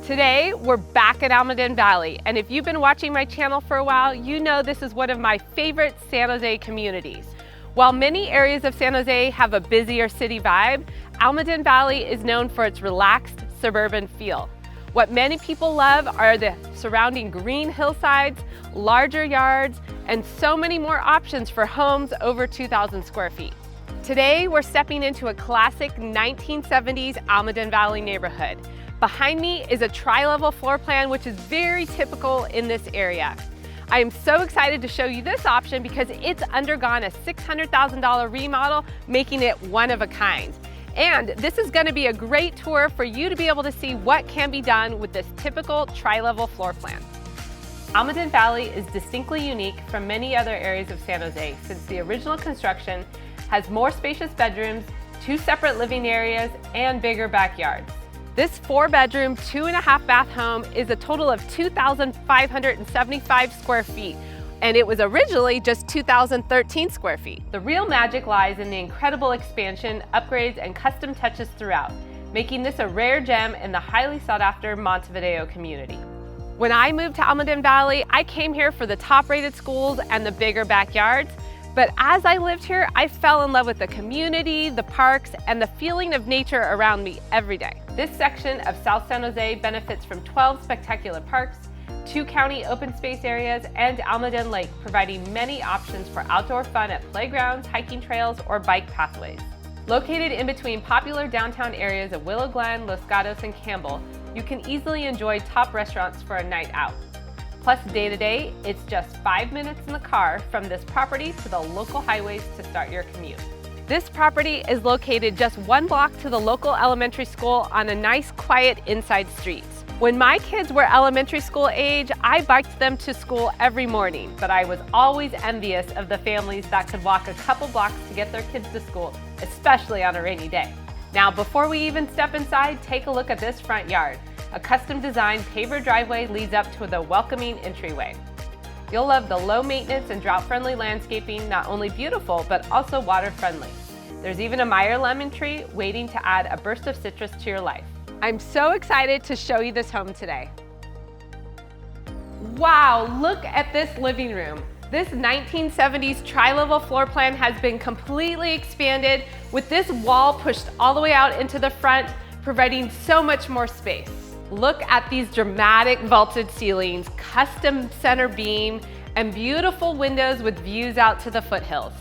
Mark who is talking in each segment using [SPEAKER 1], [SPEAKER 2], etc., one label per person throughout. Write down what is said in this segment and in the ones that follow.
[SPEAKER 1] Today, we're back at Almaden Valley, and if you've been watching my channel for a while, you know this is one of my favorite San Jose communities. While many areas of San Jose have a busier city vibe, Almaden Valley is known for its relaxed suburban feel. What many people love are the surrounding green hillsides, larger yards, and so many more options for homes over 2,000 square feet. Today, we're stepping into a classic 1970s Almaden Valley neighborhood. Behind me is a tri-level floor plan, which is very typical in this area. I am so excited to show you this option because it's undergone a $600,000 remodel, making it one of a kind. And this is going to be a great tour for you to be able to see what can be done with this typical tri-level floor plan. Almaden Valley is distinctly unique from many other areas of San Jose since the original construction has more spacious bedrooms, 2 separate living areas, and bigger backyards. This 4-bedroom, 2.5 bath home is a total of 2,575 square feet, and it was originally just 2,013 square feet. The real magic lies in the incredible expansion, upgrades, and custom touches throughout, making this a rare gem in the highly sought-after Montevideo community. When I moved to Almaden Valley, I came here for the top-rated schools and the bigger backyards. But as I lived here, I fell in love with the community, the parks, and the feeling of nature around me every day. This section of South San Jose benefits from 12 spectacular parks, 2 county open space areas, and Almaden Lake, providing many options for outdoor fun at playgrounds, hiking trails, or bike pathways. Located in between popular downtown areas of Willow Glen, Los Gatos, and Campbell, you can easily enjoy top restaurants for a night out. Plus, day-to-day, it's just 5 minutes in the car from this property to the local highways to start your commute. This property is located just 1 block to the local elementary school on a nice, quiet inside street. When my kids were elementary school age, I biked them to school every morning, but I was always envious of the families that could walk a couple blocks to get their kids to school, especially on a rainy day. Now, before we even step inside, take a look at this front yard. A custom-designed paver driveway leads up to the welcoming entryway. You'll love the low maintenance and drought-friendly landscaping, not only beautiful, but also water-friendly. There's even a Meyer lemon tree waiting to add a burst of citrus to your life. I'm so excited to show you this home today. Wow, look at this living room. This 1970s tri-level floor plan has been completely expanded with this wall pushed all the way out into the front, providing so much more space. Look at these dramatic vaulted ceilings, custom center beam, and beautiful windows with views out to the foothills.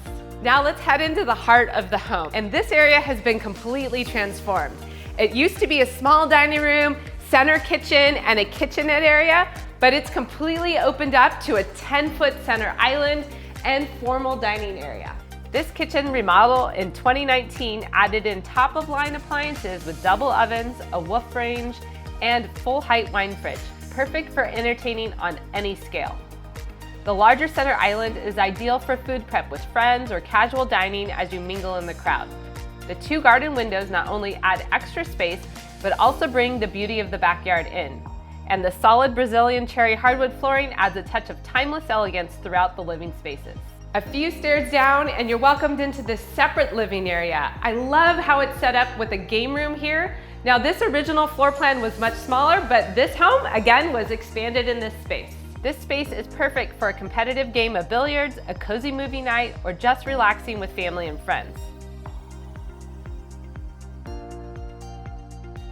[SPEAKER 1] Now let's head into the heart of the home. And this area has been completely transformed. It used to be a small dining room, center kitchen, and a kitchenette area, but it's completely opened up to a 10-foot center island and formal dining area. This kitchen remodel in 2019 added in top-of-line appliances with double ovens, a woof range, and full-height wine fridge, perfect for entertaining on any scale. The larger center island is ideal for food prep with friends or casual dining as you mingle in the crowd. The 2 garden windows not only add extra space, but also bring the beauty of the backyard in. And the solid Brazilian cherry hardwood flooring adds a touch of timeless elegance throughout the living spaces. A few stairs down and you're welcomed into this separate living area. I love how it's set up with a game room here. Now, this original floor plan was much smaller, but this home, again, was expanded in this space. This space is perfect for a competitive game of billiards, a cozy movie night, or just relaxing with family and friends.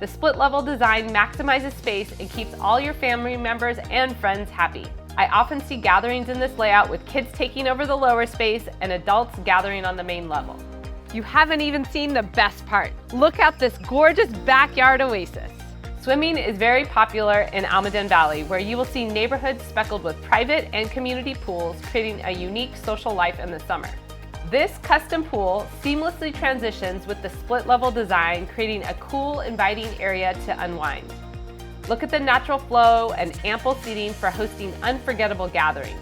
[SPEAKER 1] The split-level design maximizes space and keeps all your family members and friends happy. I often see gatherings in this layout with kids taking over the lower space and adults gathering on the main level. You haven't even seen the best part. Look at this gorgeous backyard oasis. Swimming is very popular in Almaden Valley, where you will see neighborhoods speckled with private and community pools, creating a unique social life in the summer. This custom pool seamlessly transitions with the split-level design, creating a cool, inviting area to unwind. Look at the natural flow and ample seating for hosting unforgettable gatherings.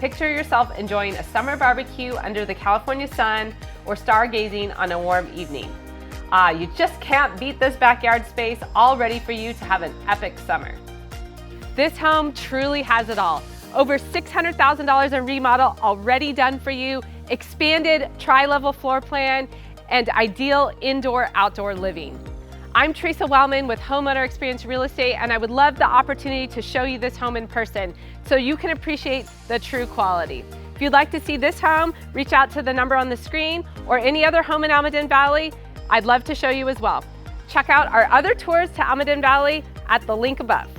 [SPEAKER 1] Picture yourself enjoying a summer barbecue under the California sun or stargazing on a warm evening. You just can't beat this backyard space, all ready for you to have an epic summer. This home truly has it all. Over $600,000 in remodel already done for you, expanded tri-level floor plan, and ideal indoor-outdoor living. I'm Theresa Wellman with Homeowner Experience Real Estate, and I would love the opportunity to show you this home in person so you can appreciate the true quality. If you'd like to see this home, reach out to the number on the screen or any other home in Almaden Valley. I'd love to show you as well. Check out our other tours to Almaden Valley at the link above.